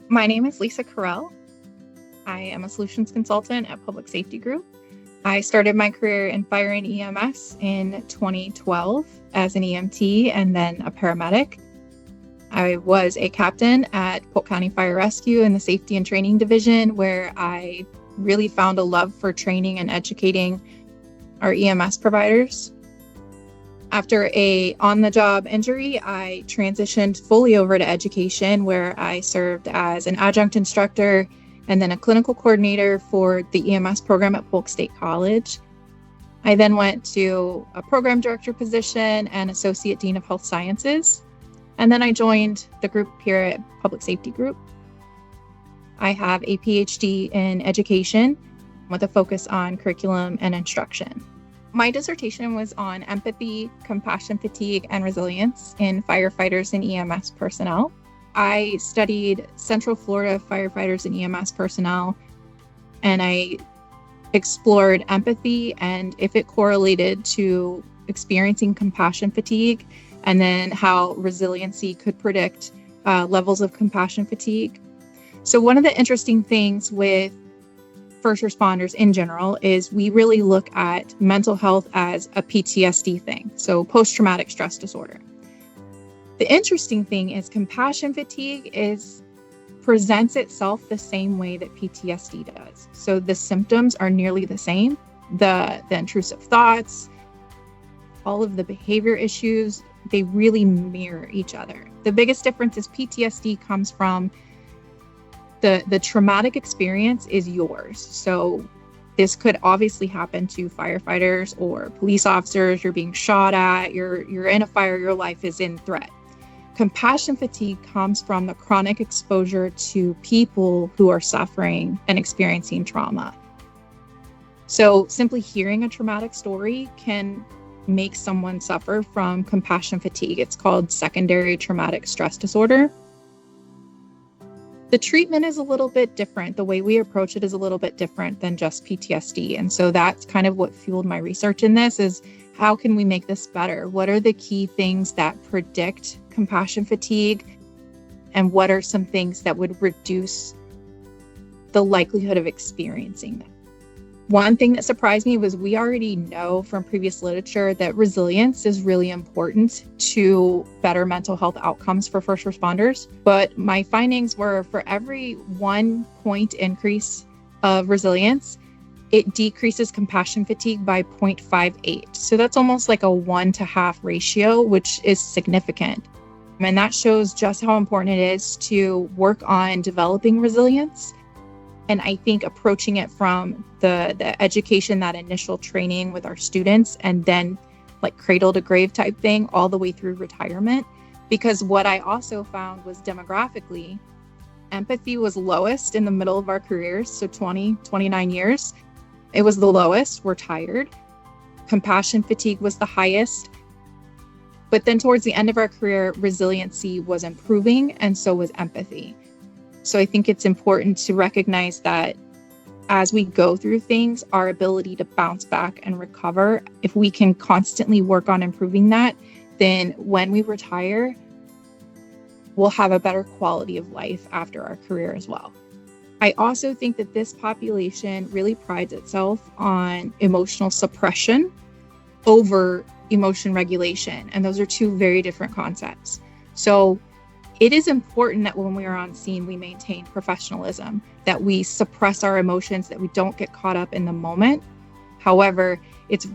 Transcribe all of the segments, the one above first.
My name is Lisa Correll. I am a solutions consultant at Public Safety Group. I started my career in fire and EMS in 2012 as an EMT and then a paramedic. I was a captain at Polk County Fire Rescue in the Safety and Training Division, where I really found a love for training and educating our EMS providers. After a on-the-job injury, I transitioned fully over to education, where I served as an adjunct instructor and then a clinical coordinator for the EMS program at Polk State College. I then went to a program director position and associate dean of health sciences. And then I joined the group here at Public Safety Group. I have a PhD in education with a focus on curriculum and instruction. My dissertation was on empathy, compassion fatigue, and resilience in firefighters and EMS personnel. I studied Central Florida firefighters and EMS personnel, and I explored empathy and if it correlated to experiencing compassion fatigue, and then how resiliency could predict levels of compassion fatigue. So one of the interesting things with first responders in general is we really look at mental health as a PTSD thing, so post-traumatic stress disorder. The interesting thing is compassion fatigue presents itself the same way that PTSD does. So the symptoms are nearly the same. The intrusive thoughts, all of the behavior issues, they really mirror each other. The biggest difference is PTSD comes from the traumatic experience is yours. So this could obviously happen to firefighters or police officers. You're being shot at, you're in a fire, your life is in threat. Compassion fatigue comes from the chronic exposure to people who are suffering and experiencing trauma. So simply hearing a traumatic story can make someone suffer from compassion fatigue. It's called secondary traumatic stress disorder. The treatment is a little bit different. The way we approach it is a little bit different than just PTSD. And so that's kind of what fueled my research in this is how can we make this better? What are the key things that predict compassion fatigue? And what are some things that would reduce the likelihood of experiencing them? One thing that surprised me was we already know from previous literature that resilience is really important to better mental health outcomes for first responders. But my findings were for every 1 point increase of resilience, it decreases compassion fatigue by 0.58. So that's almost like a 1-to-1 ratio, which is significant. And that shows just how important it is to work on developing resilience. And I think approaching it from the education, that initial training with our students, and then like cradle to grave type thing all the way through retirement. Because what I also found was demographically, empathy was lowest in the middle of our careers. So 29 years, it was the lowest. We're tired. Compassion fatigue was the highest. But then towards the end of our career, resiliency was improving, and so was empathy. So I think it's important to recognize that as we go through things, our ability to bounce back and recover, if we can constantly work on improving that, then when we retire, we'll have a better quality of life after our career as well. I also think that this population really prides itself on emotional suppression over emotion regulation. And those are two very different concepts. So it is important that when we are on scene, we maintain professionalism, that we suppress our emotions, that we don't get caught up in the moment. However, it's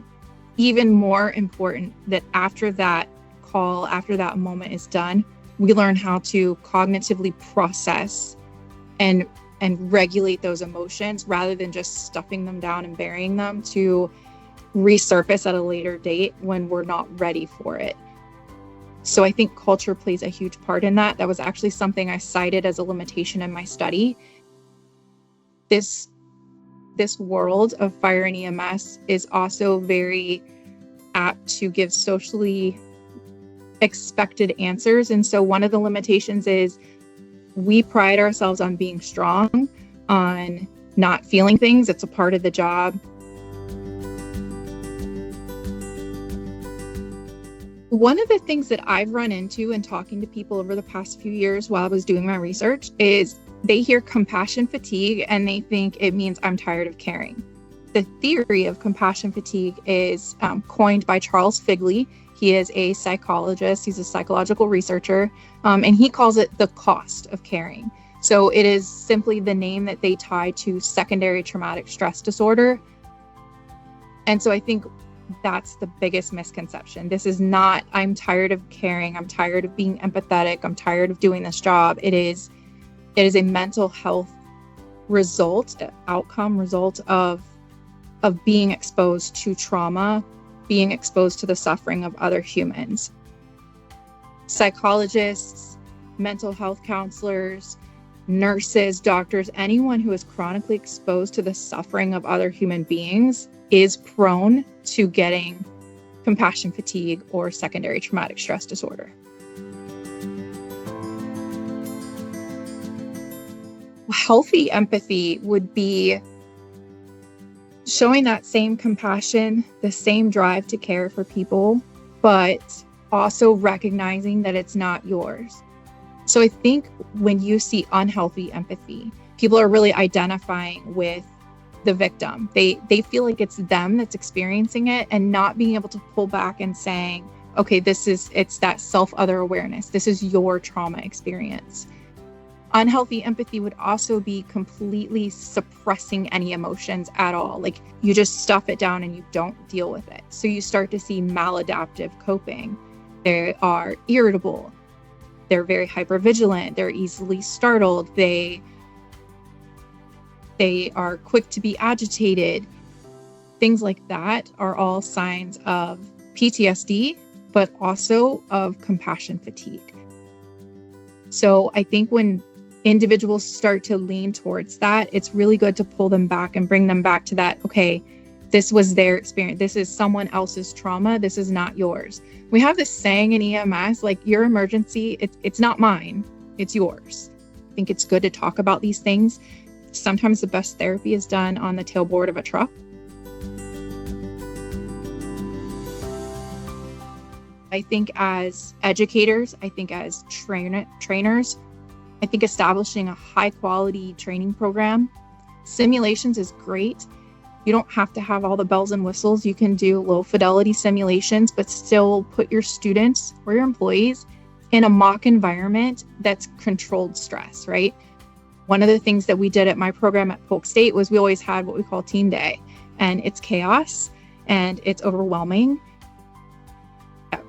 even more important that after that call, after that moment is done, we learn how to cognitively process and regulate those emotions rather than just stuffing them down and burying them to resurface at a later date when we're not ready for it. So I think culture plays a huge part in that. That was actually something I cited as a limitation in my study. This world of fire and EMS is also very apt to give socially expected answers. And so one of the limitations is we pride ourselves on being strong, on not feeling things. It's a part of the job. One of the things that I've run into in talking to people over the past few years while I was doing my research is they hear compassion fatigue and they think it means I'm tired of caring. The theory of compassion fatigue is coined by Charles Figley. He is a psychologist, he's a psychological researcher, and he calls it the cost of caring. So it is simply the name that they tie to secondary traumatic stress disorder. And so I think that's the biggest misconception. This is not, I'm tired of caring, I'm tired of being empathetic, I'm tired of doing this job. It is a mental health outcome result of being exposed to trauma, being exposed to the suffering of other humans. Psychologists, mental health counselors, nurses, doctors, anyone who is chronically exposed to the suffering of other human beings is prone to getting compassion fatigue or secondary traumatic stress disorder. Healthy empathy would be showing that same compassion, the same drive to care for people, but also recognizing that it's not yours. So I think when you see unhealthy empathy, people are really identifying with the victim. They feel like it's them that's experiencing it and not being able to pull back and saying, okay, it's that self-other awareness. This is your trauma experience. Unhealthy empathy would also be completely suppressing any emotions at all. Like you just stuff it down and you don't deal with it. So you start to see maladaptive coping. They are irritable. They're very hypervigilant. They're easily startled. They are quick to be agitated. Things like that are all signs of PTSD, but also of compassion fatigue. So I think when individuals start to lean towards that, it's really good to pull them back and bring them back to that, okay, this was their experience. This is someone else's trauma. This is not yours. We have this saying in EMS, like your emergency, it's not mine, it's yours. I think it's good to talk about these things. Sometimes the best therapy is done on the tailboard of a truck. I think as educators, I think as trainers, I think establishing a high quality training program. Simulations is great. You don't have to have all the bells and whistles. You can do low fidelity simulations, but still put your students or your employees in a mock environment that's controlled stress, right? One of the things that we did at my program at Polk State was we always had what we call team day, and it's chaos and it's overwhelming.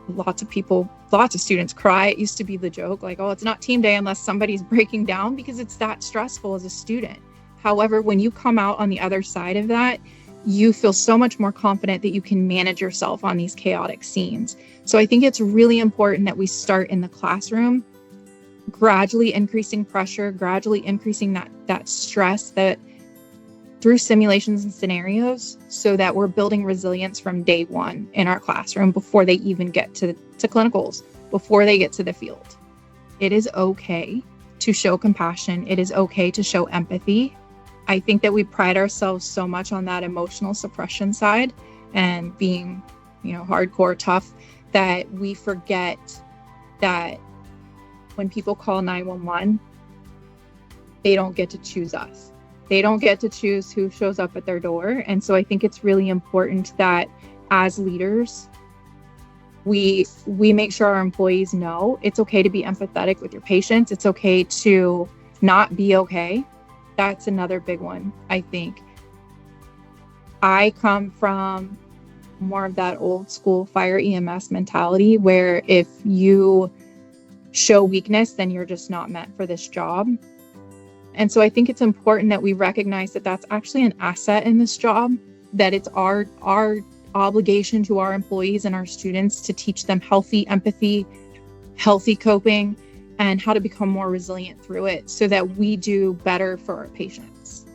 Lots of students cry. It used to be the joke, like, oh, it's not team day unless somebody's breaking down, because it's that stressful as a student. However, when you come out on the other side of that, you feel so much more confident that you can manage yourself on these chaotic scenes. So I think it's really important that we start in the classroom, gradually increasing pressure, gradually increasing that stress that through simulations and scenarios, so that we're building resilience from day one in our classroom before they even get to clinicals, before they get to the field. It is okay to show compassion. It is okay to show empathy. I think that we pride ourselves so much on that emotional suppression side and being, hardcore tough, that we forget that when people call 911, they don't get to choose us. They don't get to choose who shows up at their door. And so I think it's really important that as leaders, we make sure our employees know it's okay to be empathetic with your patients. It's okay to not be okay. That's another big one, I think. I come from more of that old school fire EMS mentality where if you show weakness, then you're just not meant for this job. And so I think it's important that we recognize that that's actually an asset in this job, that it's our obligation to our employees and our students to teach them healthy empathy, healthy coping, and how to become more resilient through it so that we do better for our patients.